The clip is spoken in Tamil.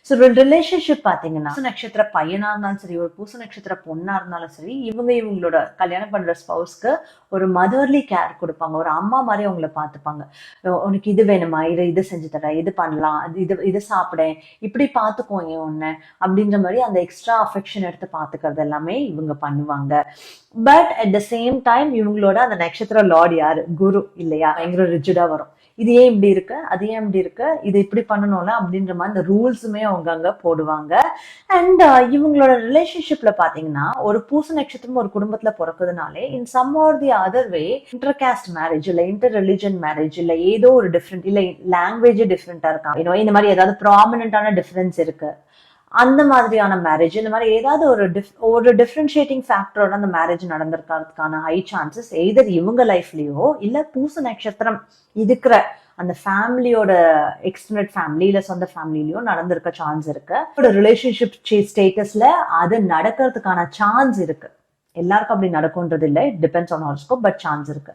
ஸோ ரிலேஷன்ஷிப் பாத்தீங்கன்னா பூச நட்சத்திர பையனா இருந்தாலும் சரி, ஒரு பூச நட்சத்திர பொண்ணா இருந்தாலும் சரி, இவங்களோட கல்யாணம் பண்ற ஸ்பௌஸ்க்கு ஒரு மதர்லி கேர் கொடுப்பாங்க, ஒரு அம்மா மாதிரி அவங்கள பாத்துப்பாங்க. உனக்கு இது வேணுமா, இது செஞ்சு தர, இது பண்ணலாம், இது சாப்பிட, இப்படி பாத்துக்கோங்க உன்ன அப்படின்ற மாதிரி அந்த எக்ஸ்ட்ரா அஃபெக்ஷன் எடுத்து பாத்துக்கிறது எல்லாமே இவங்க பண்ணுவாங்க. But at the same time இவங்களோட அந்த நட்சத்திர லார்ட் யாரு, குரு இல்லையா, பயங்கர ரிஜிடா வரும். இது ஏன் இப்படி இருக்கு, அது ஏன் இப்படி இருக்கு, இது இப்படி பண்ணணும்ல அப்படின்ற மாதிரி இந்த ரூல்ஸுமே அவங்க அங்க போடுவாங்க. அண்ட் இவங்களோட ரிலேஷன்ஷிப்ல பாத்தீங்கன்னா ஒரு பூச நட்சத்திரம் ஒரு குடும்பத்துல பிறக்குதுனாலே in some or the other way inter caste marriage இல்ல இன்டர் ரிலிஜன் மேரேஜ் இல்ல ஏதோ ஒரு டிஃப்ரெண்ட் இல்ல லாங்குவேஜ் டிஃப்ரெண்டா இருக்காங்க, இந்த மாதிரி ஏதாவது ப்ராமினன்டான டிஃபரன்ஸ் இருக்கு, அந்த மாதிரியான மேரேஜ், இந்த மாதிரி ஏதாவது ஒரு டிஃபரன்ஷியேட்டிங் ஃபேக்டரோட அந்த மேரேஜ் நடந்திருக்கிறதுக்கான ஹை சான்சஸ் எய்தர் இவங்க லைஃப்லயோ இல்ல பூச நட்சத்திரம் இருக்கிற அந்த ஃபேமிலியோட எக்ஸ்டெண்டட் ஃபேமிலி இல்ல சொந்த ஃபேமிலிலயோ நடந்திருக்க சான்ஸ் இருக்கு. ரிலேஷன்ஷிப் ஸ்டேட்டஸ்ல அது நடக்கிறதுக்கான சான்ஸ் இருக்கு. எல்லாருக்கும் அப்படி நடக்கும்ன்றது இல்லை, depends on horoscope, but chance இருக்கு.